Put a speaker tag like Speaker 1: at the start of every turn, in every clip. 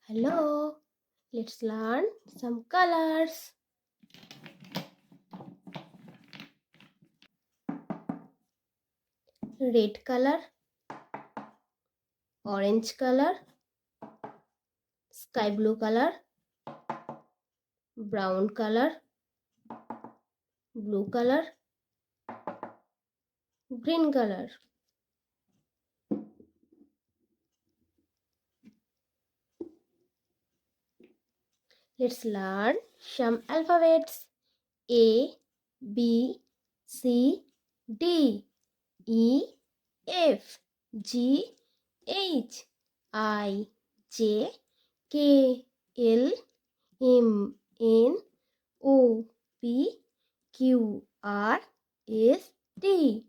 Speaker 1: Hello, let's learn some colors. Red color, orange color, sky blue color, brown color, blue color, green color. Let's learn some alphabets. A, B, C, D, E, F, G, H, I, J, K, L, M, N, O, P, Q, R, S, T,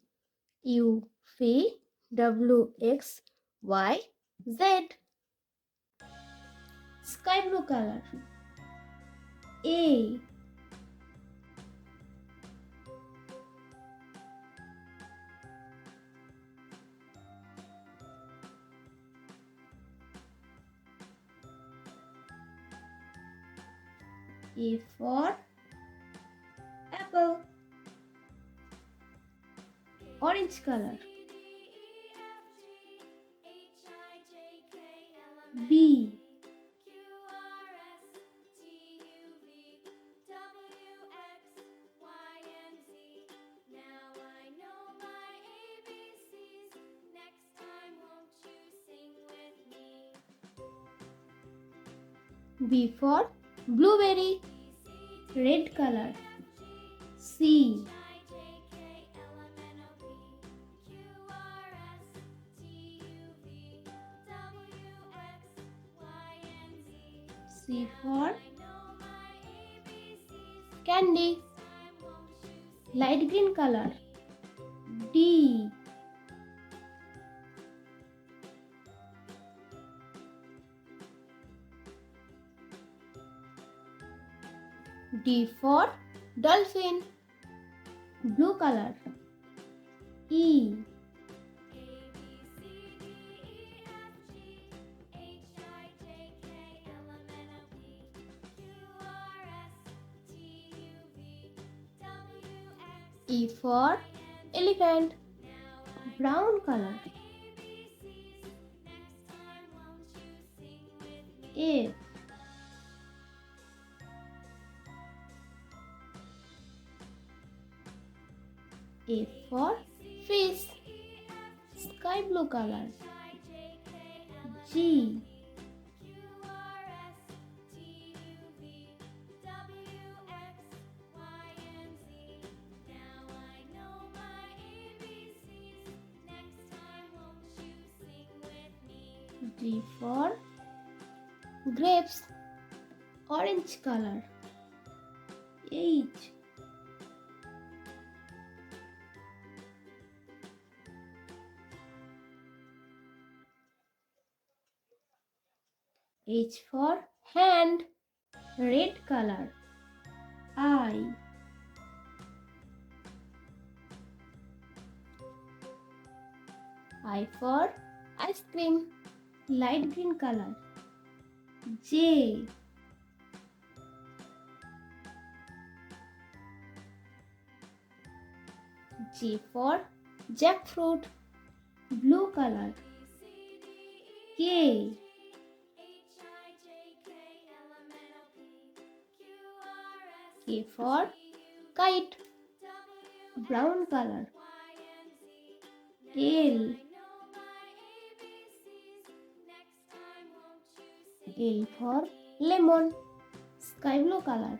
Speaker 1: U, V, W, X, Y, Z. Sky blue color. A, A for apple. Orange color. B, B for blueberry. Red color. C, C for candy. Light green color. D, D for dolphin. Blue color. E, E for elephant. Brown color. F, F for fish. Sky blue color. G, G for grapes. Orange color. H, H for hand. Red color. I, I for ice cream. Light green color. J, J for jackfruit. Blue color. K, K for kite. Brown color. L, L for lemon. Sky blue color.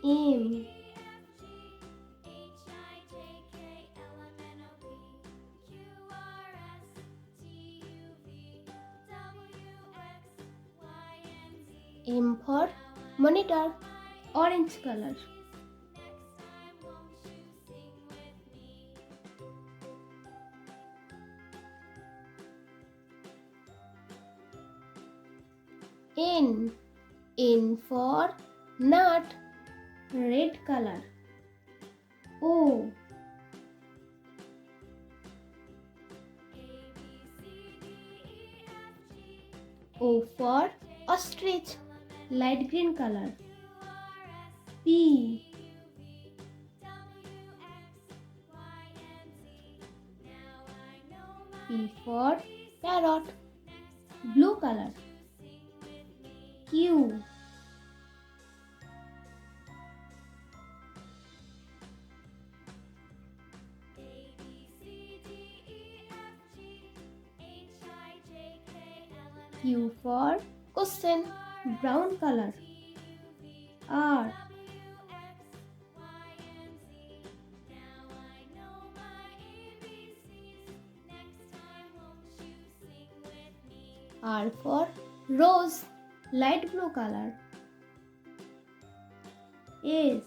Speaker 1: M, M for monitor. Orange color. N, N for nut. Red color. O, O for ostrich, light green color. P. P for parrot, blue color. Q. Q for question, brown color. R. R for rose, light blue color. S.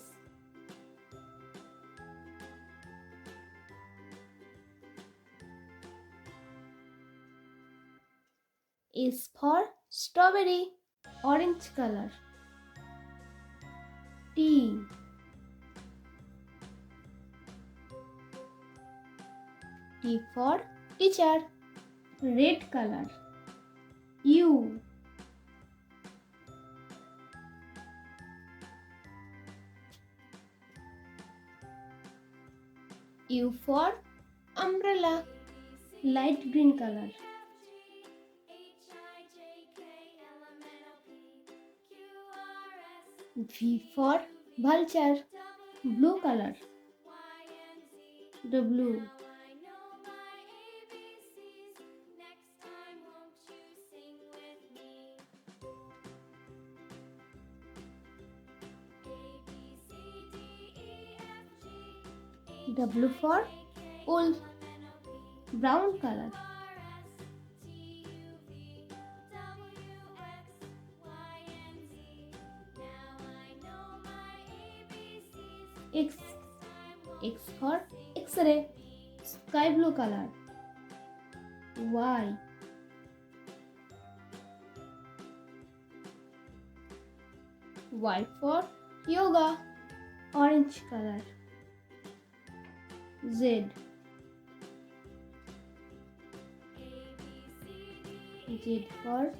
Speaker 1: S for strawberry, orange color. T. T for teacher, red color. U. U for umbrella, light green color. V for vulture, blue color. W. W for wool, brown color. X. X for X-ray, sky blue color. Y. Y for yoga, orange color. Z. Z for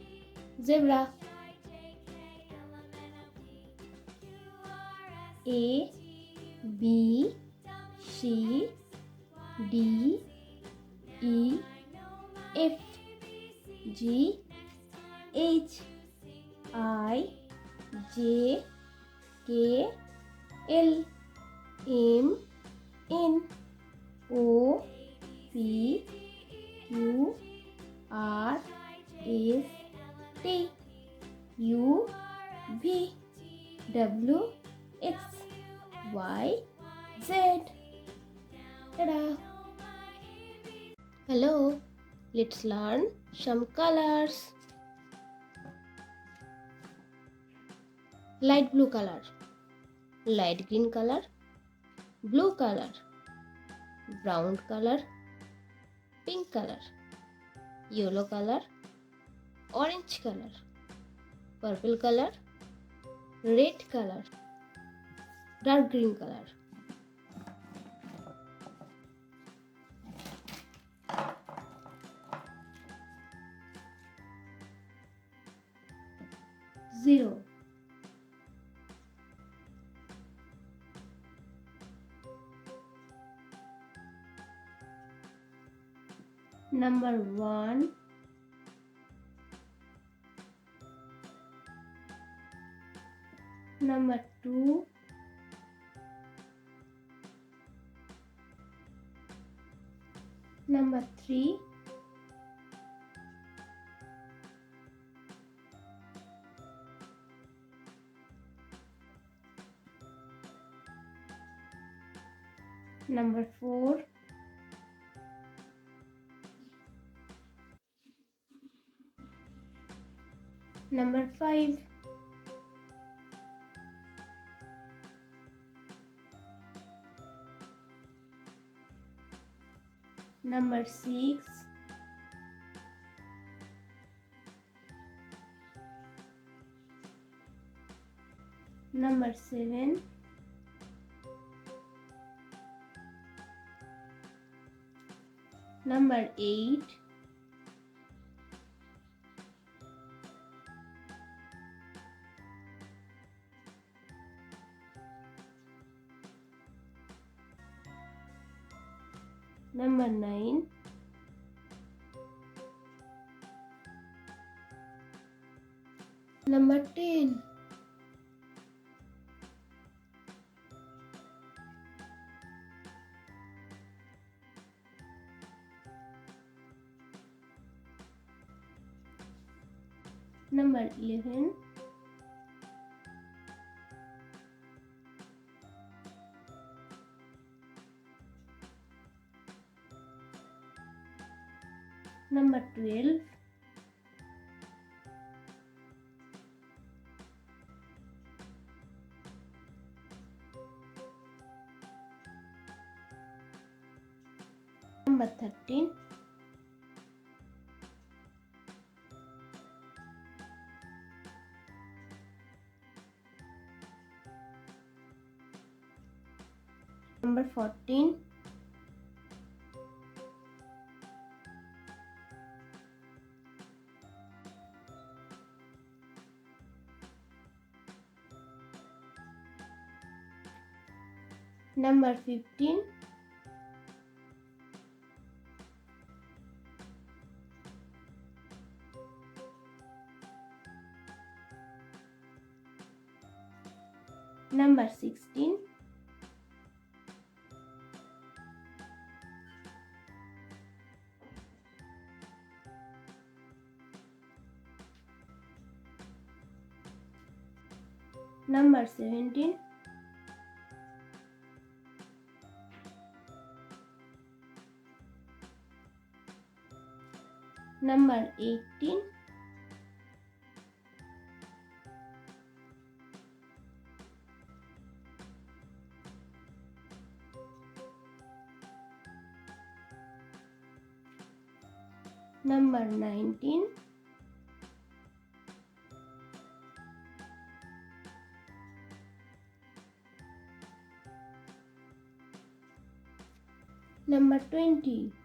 Speaker 1: zebra. A, B, C, D, E, F, G, H, I, J, K, L, M, N, O, P, Q, R, S, T, U, V, W, X, Y, Z. Ta-da! Hello, let's learn some colors. Light blue color, light green color, blue color, brown color, pink color, yellow color, orange color, purple color, red color, dark green color. Zero. Number 1. Number 2. Number 3. Number 4. Number 5. Number 6. Number 7. Number 8. Number 9. Number 10. Number 11. Number 12. Number 13. Number 14. Number 15. Number 16. Number 17. Number 18. Number 19. Number 20.